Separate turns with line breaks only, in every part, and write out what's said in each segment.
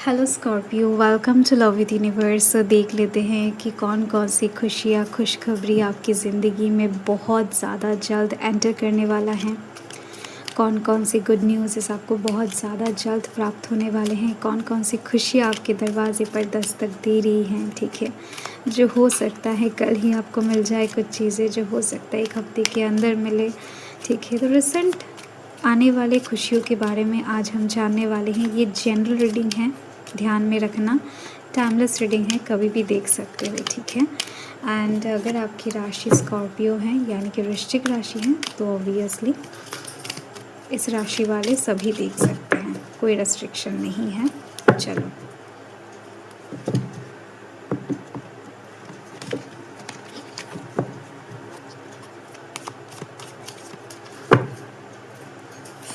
Hello Scorpio, welcome to love with universe. देख लेते हैं कि कौन कौन सी खुशियाँ खुशखबरी आपकी ज़िंदगी में बहुत ज़्यादा जल्द एंटर करने वाला है। कौन कौन सी गुड न्यूज़ आपको बहुत ज़्यादा जल्द प्राप्त होने वाले हैं। कौन कौन सी खुशियाँ आपके दरवाजे पर दस्तक दे रही हैं। ठीक है, जो हो सकता है कल ही आपको मिल जाए, कुछ चीज़ें जो हो सकता है एक हफ्ते के अंदर मिले। ठीक है, तो रिसेंट आने वाले खुशियों के बारे में आज हम जानने वाले हैं। ये जनरल रीडिंग है, ध्यान में रखना, टाइमलेस रीडिंग है, कभी भी देख सकते हो। ठीक है, एंड अगर आपकी राशि स्कॉर्पियो है यानी कि वृश्चिक राशि है तो ऑब्वियसली इस राशि वाले सभी देख सकते हैं, कोई रेस्ट्रिक्शन नहीं है। चलो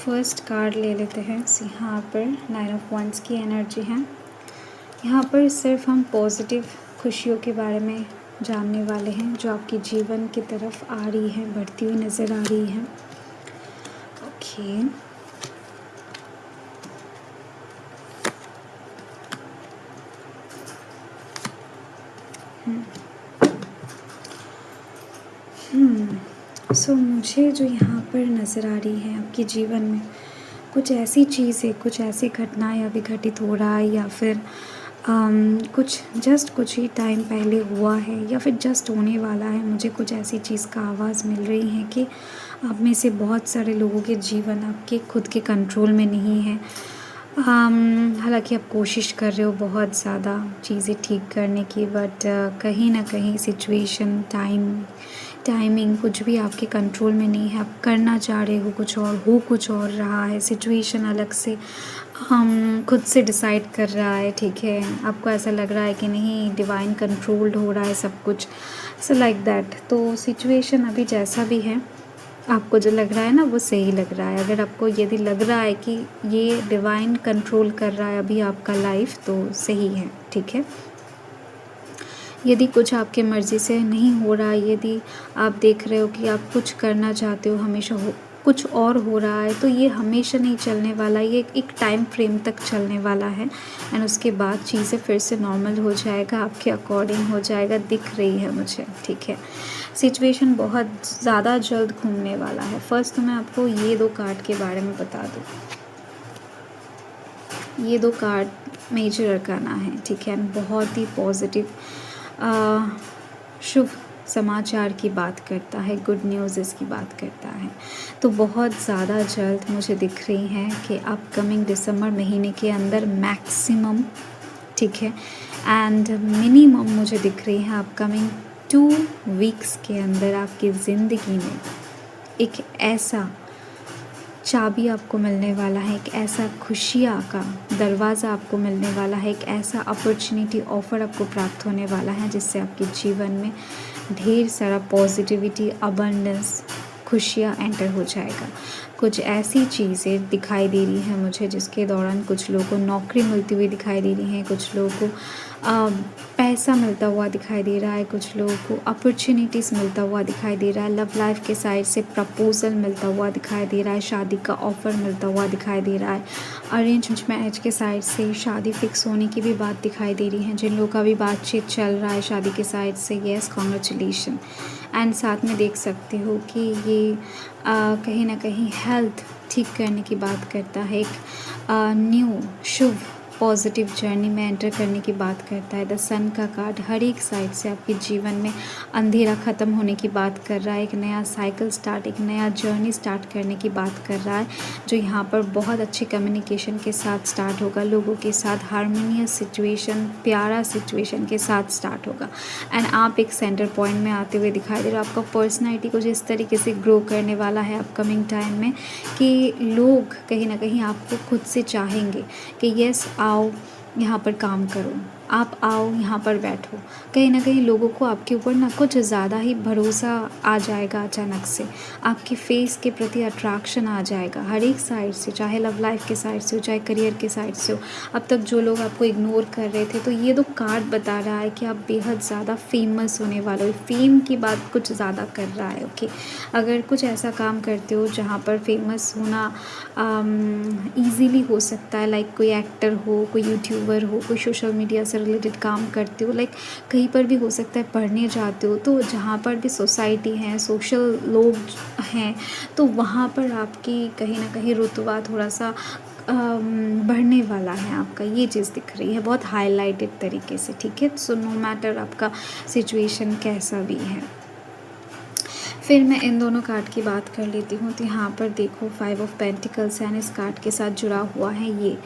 फर्स्ट कार्ड ले लेते हैं। यहाँ पर 9 ऑफ वंड्स की एनर्जी है। यहाँ पर सिर्फ हम पॉजिटिव खुशियों के बारे में जानने वाले हैं जो आपके जीवन की तरफ आ रही है, बढ़ती हुई नज़र आ रही है। ओके, सो मुझे जो यहाँ पर नज़र आ रही है आपके जीवन में कुछ ऐसी चीज़ें, कुछ ऐसी घटनाएं अभी घटित हो रहा है या फिर कुछ ही टाइम पहले हुआ है या फिर जस्ट होने वाला है। मुझे कुछ ऐसी चीज़ का आवाज़ मिल रही है कि आप में से बहुत सारे लोगों के जीवन आपके खुद के कंट्रोल में नहीं है। हालांकि आप कोशिश कर रहे हो बहुत ज़्यादा चीज़ें ठीक करने की, बट कहीं ना कहीं सिचुएशन, टाइमिंग कुछ भी आपके कंट्रोल में नहीं है। आप करना चाह रहे हो कुछ और, हो कुछ और रहा है, सिचुएशन अलग से खुद से डिसाइड कर रहा है। ठीक है, आपको ऐसा लग रहा है कि नहीं, डिवाइन कंट्रोल्ड हो रहा है सब कुछ, सो लाइक दैट। तो सिचुएशन अभी जैसा भी है, आपको जो लग रहा है ना वो सही लग रहा है। अगर आपको यदि लग रहा है कि ये डिवाइन कंट्रोल कर रहा है अभी आपका लाइफ, तो सही है। ठीक है, यदि कुछ आपके मर्ज़ी से नहीं हो रहा है, यदि आप देख रहे हो कि आप कुछ करना चाहते हो, हमेशा कुछ और हो रहा है, तो ये हमेशा नहीं चलने वाला, ये एक टाइम फ्रेम तक चलने वाला है एंड उसके बाद चीज़ें फिर से नॉर्मल हो जाएगा, आपके अकॉर्डिंग हो जाएगा, दिख रही है मुझे। ठीक है, सिचुएशन बहुत ज़्यादा जल्द घूमने वाला है। फर्स्ट तो मैं आपको ये 2 कार्ड के बारे में बता दूँ। ये 2 कार्ड मेजर अरकाना है। ठीक है, बहुत ही पॉजिटिव शुभ समाचार की बात करता है, गुड न्यूज़ की बात करता है। तो बहुत ज़्यादा जल्द मुझे दिख रही हैं कि अपकमिंग दिसंबर महीने के अंदर मैक्सिमम, ठीक है, एंड मिनिमम मुझे दिख रही है अपकमिंग 2 वीक्स के अंदर आपकी ज़िंदगी में एक ऐसा चाबी आपको मिलने वाला है, एक ऐसा खुशियाँ का दरवाज़ा आपको मिलने वाला है, एक ऐसा अपॉर्चुनिटी ऑफ़र आपको प्राप्त होने वाला है जिससे आपके जीवन में ढेर सारा पॉजिटिविटी, अबंडेंस, खुशियाँ एंटर हो जाएगा। कुछ ऐसी चीज़ें दिखाई दे रही हैं मुझे जिसके दौरान कुछ लोगों को नौकरी मिलती हुई दिखाई दे रही है, कुछ लोगों को पैसा मिलता हुआ दिखाई दे रहा है, कुछ लोगों को अपॉर्चुनिटीज़ मिलता हुआ दिखाई दे रहा है, लव लाइफ के साइड से प्रपोजल मिलता हुआ दिखाई दे रहा है, शादी का ऑफ़र मिलता हुआ दिखाई दे रहा है, अरेंज मैरिज के साइड से शादी फिक्स होने की भी बात दिखाई दे रही है। जिन लोगों का भी बातचीत चल रहा है शादी के साइड से, येस, कॉन्ग्रेचुलेशन। एंड साथ में देख सकते हो कि ये कहीं ना कहीं हेल्थ ठीक करने की बात करता है, एक न्यू शुभ पॉजिटिव जर्नी में एंटर करने की बात करता है। द सन का कार्ड हर एक साइड से आपके जीवन में अंधेरा ख़त्म होने की बात कर रहा है, एक नया साइकिल स्टार्ट, एक नया जर्नी स्टार्ट करने की बात कर रहा है, जो यहाँ पर बहुत अच्छे कम्युनिकेशन के साथ स्टार्ट होगा, लोगों के साथ हारमोनियस सिचुएशन, प्यारा सिचुएशन के साथ स्टार्ट होगा। एंड आप एक सेंटर पॉइंट में आते हुए दिखाई दे रहे हो। आपका पर्सनैलिटी कुछ इस तरीके से ग्रो करने वाला है अपकमिंग टाइम में कि लोग कहीं ना कहीं आपको खुद से चाहेंगे कि येस, आओ यहाँ पर काम करो, आप आओ यहाँ पर बैठो। कहीं न कहीं लोगों को आपके ऊपर ना कुछ ज़्यादा ही भरोसा आ जाएगा अचानक से। आपके फेस के प्रति अट्रैक्शन आ जाएगा हर एक साइड से, चाहे लव लाइफ के साइड से हो, चाहे करियर के साइड से हो। अब तक जो लोग आपको इग्नोर कर रहे थे, तो ये तो कार्ड बता रहा है कि आप बेहद ज़्यादा फेमस होने वाले हो। फेम की बात कुछ ज़्यादा कर रहा है, ओके। अगर कुछ ऐसा काम करते हो जहाँ पर फेमस होना ईज़िली हो सकता है, लाइक कोई एक्टर हो, कोई यूट्यूबर हो, कोई सोशल मीडिया से रिलेटेड काम करते हो, लाइक कहीं पर भी हो सकता है, पढ़ने जाते हो, तो जहाँ पर भी सोसाइटी है, सोशल लोग हैं, तो वहाँ पर आपकी कहीं ना कहीं रुतबा थोड़ा सा बढ़ने वाला है आपका। ये चीज़ दिख रही है बहुत हाईलाइटेड तरीके से, ठीक है। सो नो मैटर आपका सिचुएशन कैसा भी है। फिर मैं इन दोनों कार्ड की बात कर लेती हूँ। तो यहाँ पर देखो 5 ऑफ पेंटिकल्स है, इस कार्ड के साथ जुड़ा हुआ है ये।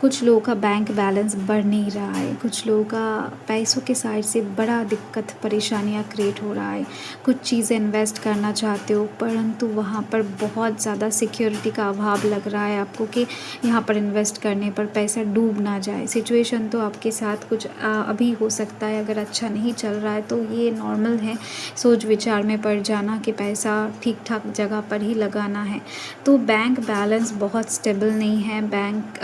कुछ लोगों का बैंक बैलेंस बढ़ नहीं रहा है, कुछ लोगों का पैसों के साइड से बड़ा दिक्कत परेशानियाँ क्रिएट हो रहा है। कुछ चीज़ें इन्वेस्ट करना चाहते हो, परंतु वहाँ पर बहुत ज़्यादा सिक्योरिटी का अभाव लग रहा है आपको कि यहाँ पर इन्वेस्ट करने पर पैसा डूब ना जाए। सिचुएशन तो आपके साथ कुछ अभी हो सकता है, अगर अच्छा नहीं चल रहा है तो ये नॉर्मल है सोच विचार में पड़ जाना कि पैसा ठीक ठाक जगह पर ही लगाना है। तो बैंक बैलेंस बहुत स्टेबल नहीं है, बैंक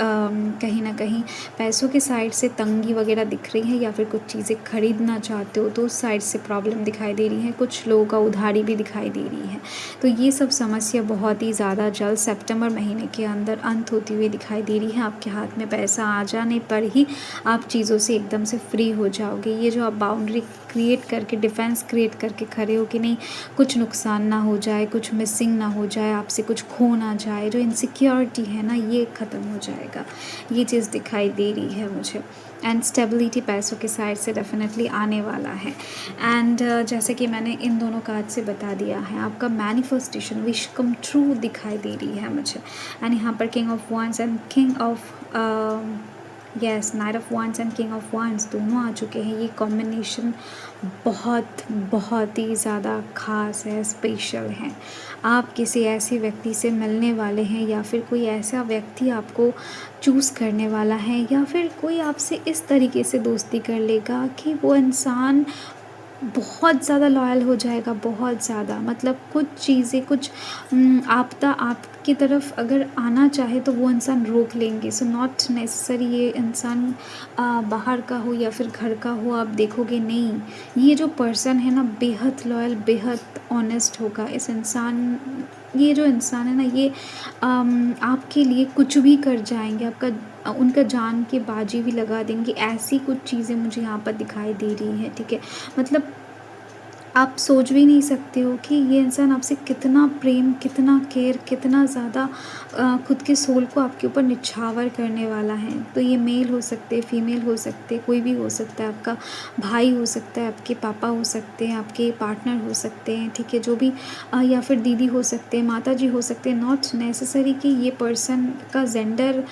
कहीं ना कहीं पैसों के साइड से तंगी वगैरह दिख रही है, या फिर कुछ चीज़ें खरीदना चाहते हो तो उस साइड से प्रॉब्लम दिखाई दे रही है। कुछ लोगों का उधारी भी दिखाई दे रही है। तो ये सब समस्या बहुत ही ज़्यादा जल्द सितंबर महीने के अंदर अंत होती हुई दिखाई दे रही है। आपके हाथ में पैसा आ जाने पर ही आप चीज़ों से एकदम से फ्री हो जाओगे। ये जो आप बाउंड्री क्रिएट करके, डिफेंस क्रिएट करके खड़े हो कि नहीं कुछ नुकसान ना हो जाए, कुछ मिसिंग ना हो जाए, आपसे कुछ खो ना जाए, जो इनसिक्योरिटी है ना ये ख़त्म हो जाएगा। ये चीज़ दिखाई दे रही है मुझे। एंड स्टेबिलिटी पैसों के साइड से डेफिनेटली आने वाला है। एंड जैसे कि मैंने इन दोनों कार्ड से बता दिया है, आपका मैनिफेस्टेशन विश कम ट्रू दिखाई दे रही है मुझे। एंड यहाँ पर king of wands and king of yes night of wands and king of wands दोनों आ चुके हैं। ये कॉम्बिनेशन बहुत ही ज़्यादा ख़ास है, स्पेशल है। आप किसी ऐसे व्यक्ति से मिलने वाले हैं, या फिर कोई ऐसा व्यक्ति आपको चूज़ करने वाला है, या फिर कोई आपसे इस तरीके से दोस्ती कर लेगा कि वो इंसान बहुत ज़्यादा लॉयल हो जाएगा, बहुत ज़्यादा। मतलब कुछ चीज़ें, कुछ आपदा आपकी तरफ अगर आना चाहे तो वो इंसान रोक लेंगे। सो नॉट नेसेसरी ये इंसान बाहर का हो या फिर घर का हो, आप देखोगे नहीं, ये जो पर्सन है ना बेहद लॉयल, बेहद ऑनेस्ट होगा। इस इंसान, ये जो इंसान है ना ये आपके लिए कुछ भी कर जाएंगे, आपका उनका जान की बाजी भी लगा देंगे। ऐसी कुछ चीज़ें मुझे यहाँ पर दिखाई दे रही है, ठीक है। मतलब आप सोच भी नहीं सकते हो कि ये इंसान आपसे कितना प्रेम, कितना केयर, कितना ज़्यादा खुद के सोल को आपके ऊपर निछावर करने वाला है। तो ये मेल हो सकते, फीमेल हो सकते, कोई भी हो सकता है, आपका भाई हो सकता है, आपके पापा हो सकते हैं, आपके पार्टनर हो सकते हैं, ठीक है, जो भी या फिर दीदी हो सकते हैं, माता जी हो सकते हैं। नॉट नेसेसरी कि ये पर्सन का जेंडर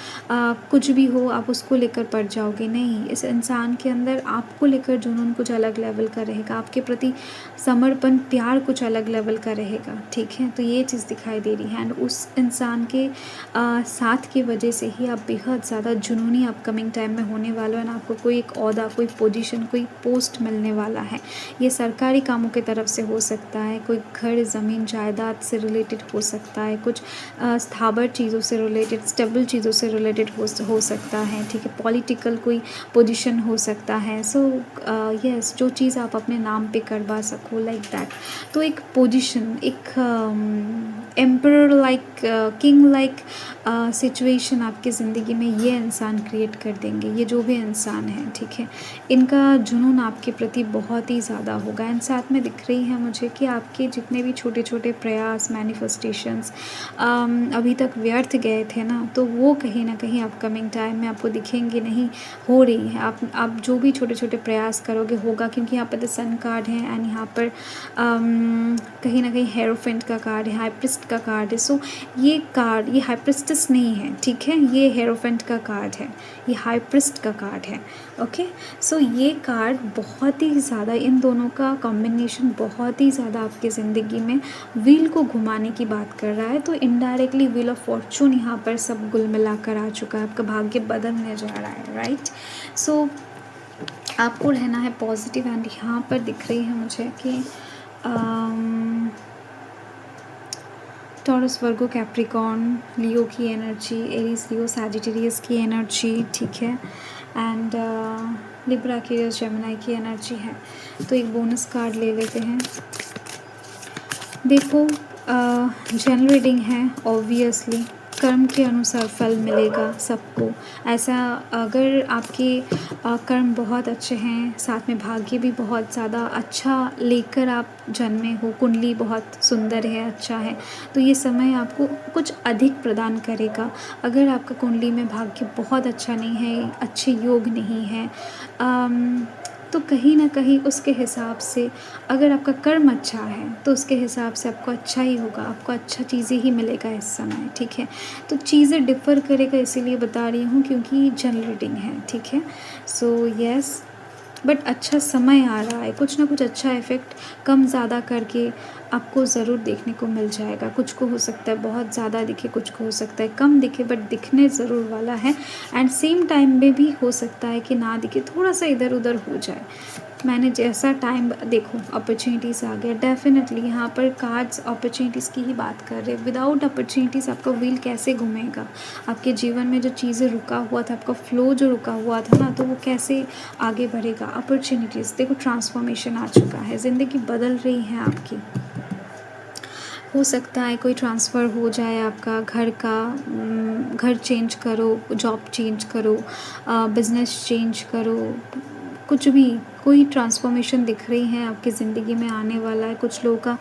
कुछ भी हो आप उसको लेकर पड़ जाओगे, नहीं। इस इंसान के अंदर आपको लेकर जुनून कुछ अलग लेवल का रहेगा, आपके प्रति समर्पण, प्यार कुछ अलग लेवल का रहेगा, ठीक है। तो ये चीज़ दिखाई दे रही है। एंड उस इंसान के साथ की वजह से ही आप बेहद ज़्यादा जुनूनी अपकमिंग टाइम में होने वाले हो। एंड आपको कोई एक ओहदा, कोई पोजीशन, कोई पोस्ट मिलने वाला है। ये सरकारी कामों की तरफ से हो सकता है, कोई घर, ज़मीन, जायदाद से रिलेटेड हो सकता है, कुछ स्थावर चीज़ों से रिलेटेड, स्टेबल चीज़ों से रिलेटेड हो सकता है, ठीक है। पॉलिटिकल कोई पोजीशन हो सकता है। सो यस, जो चीज़ आप अपने नाम पे करवा सको, लाइक दैट। तो एक पोजीशन, एक emperor like, king like situation आपकी ज़िंदगी में ये इंसान क्रिएट कर देंगे। ये जो भी इंसान है, ठीक है, इनका जुनून आपके प्रति बहुत ही ज़्यादा होगा। एंड साथ में दिख रही है मुझे कि आपके जितने भी छोटे छोटे प्रयास, मैनिफेस्टेशंस अभी तक व्यर्थ गए थे ना, तो वो कहीं ना कहीं अपकमिंग टाइम में आपको दिखेंगे नहीं, हो रही है। आप जो भी छोटे छोटे प्रयास करोगे होगा, क्योंकि यहाँ पर द सन कार्ड है। एंड यहाँ पर कहीं ना कहीं हेरोफेंट का कार्ड है, हाइप्रिस्ट का कार्ड है। सो ये कार्ड, ये हाइप्रिस्टस नहीं है, ठीक है, ये हेरोफेंट का कार्ड है, ये हाइप्रिस्ट का कार्ड है, ओके। सो ये कार्ड बहुत ही ज़्यादा, इन दोनों का कॉम्बिनेशन बहुत ही ज़्यादा आपकी ज़िंदगी में व्हील को घुमाने की बात कर रहा है। तो इनडायरेक्टली व्हील ऑफ फॉर्चून यहाँ पर सब गुल मिलाकर आ चुका है, आपका भाग्य बदलने जा रहा है, राइट। सो आपको रहना है पॉजिटिव। एंड यहाँ पर दिख रही है मुझे कि टॉरस, वर्गो, कैप्रिकॉर्न, लियो की एनर्जी, एरीज, लियो, सैजिटेरियस की एनर्जी, ठीक है, एंड लिब्रा, एक्वेरियस, जेमिनी की एनर्जी है। तो एक बोनस कार्ड ले लेते हैं। देखो, जनरल रीडिंग है, ऑब्वियसली कर्म के अनुसार फल मिलेगा सबको। ऐसा अगर आपके कर्म बहुत अच्छे हैं, साथ में भाग्य भी बहुत ज़्यादा अच्छा लेकर आप जन्मे हो, कुंडली बहुत सुंदर है, अच्छा है, तो ये समय आपको कुछ अधिक प्रदान करेगा। अगर आपका कुंडली में भाग्य बहुत अच्छा नहीं है, अच्छे योग नहीं है, तो कहीं ना कहीं उसके हिसाब से अगर आपका कर्म अच्छा है तो उसके हिसाब से आपको अच्छा ही होगा, आपको अच्छा चीज़ें ही मिलेगा इस समय, ठीक है। तो चीज़ें डिफ़र करेगा, इसीलिए बता रही हूँ क्योंकि जनरल रीडिंग है, ठीक है। सो यस, बट अच्छा समय आ रहा है, कुछ ना कुछ अच्छा इफ़ेक्ट कम ज़्यादा करके आपको ज़रूर देखने को मिल जाएगा। कुछ को हो सकता है बहुत ज़्यादा दिखे, कुछ को हो सकता है कम दिखे, बट दिखने ज़रूर वाला है। एंड सेम टाइम में भी हो सकता है कि ना दिखे, थोड़ा सा इधर उधर हो जाए। मैंने जैसा टाइम देखो, अपॉर्चुनिटीज़ आ गया, डेफिनेटली यहाँ पर कार्ड्स अपॉर्चुनिटीज़ की ही बात कर रहे हैं। विदाउट अपॉर्चुनिटीज़ आपका व्हील कैसे घूमेगा? आपके जीवन में जो चीज़ें रुका हुआ था, आपका फ्लो जो रुका हुआ था ना, तो वो कैसे आगे बढ़ेगा? अपॉर्चुनिटीज़ देखो, ट्रांसफॉर्मेशन आ चुका है, ज़िंदगी बदल रही है आपकी। हो सकता है कोई ट्रांसफ़र हो जाए आपका घर का, घर चेंज करो, जॉब चेंज करो, बिज़नेस चेंज करो, कुछ भी, कोई ट्रांसफॉर्मेशन दिख रही है आपकी ज़िंदगी में आने वाला है। कुछ लोगों का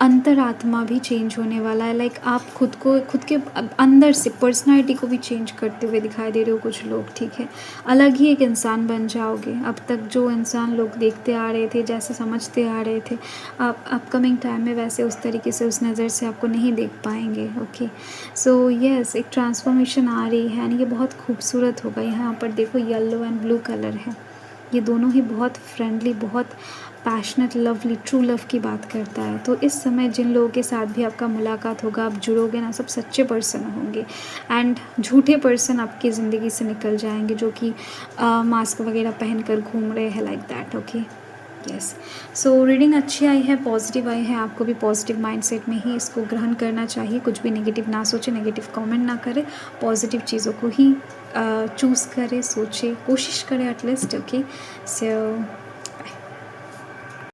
अंतरात्मा भी चेंज होने वाला है, लाइक आप खुद के अंदर से पर्सनालिटी को भी चेंज करते हुए दिखाई दे रहे हो कुछ लोग, ठीक है। अलग ही एक इंसान बन जाओगे। अब तक जो इंसान लोग देखते आ रहे थे, जैसे समझते आ रहे थे, आप अपकमिंग टाइम में वैसे उस तरीके से, उस नज़र से आपको नहीं देख पाएंगे, ओके। सो यस, एक ट्रांसफॉर्मेशन आ रही है एंड ये बहुत खूबसूरत होगा। यहाँ पर देखो, येलो एंड ब्लू कलर है, ये दोनों ही बहुत फ्रेंडली, बहुत पैशनेट, लवली, ट्रू लव की बात करता है। तो इस समय जिन लोगों के साथ भी आपका मुलाकात होगा, आप जुड़ोगे ना, सब सच्चे पर्सन होंगे एंड झूठे पर्सन आपकी ज़िंदगी से निकल जाएंगे, जो कि मास्क वगैरह पहन कर घूम रहे हैं, like that, okay. Yes, so reading अच्छी आई है, पॉजिटिव आई है। आपको भी पॉजिटिव माइंडसेट में ही इसको ग्रहण करना चाहिए। कुछ भी नेगेटिव ना सोचे, नेगेटिव कमेंट ना करें, पॉजिटिव चीज़ों को ही चूज़ करें, सोचे, कोशिश करें एटलीस्ट, ओके। सो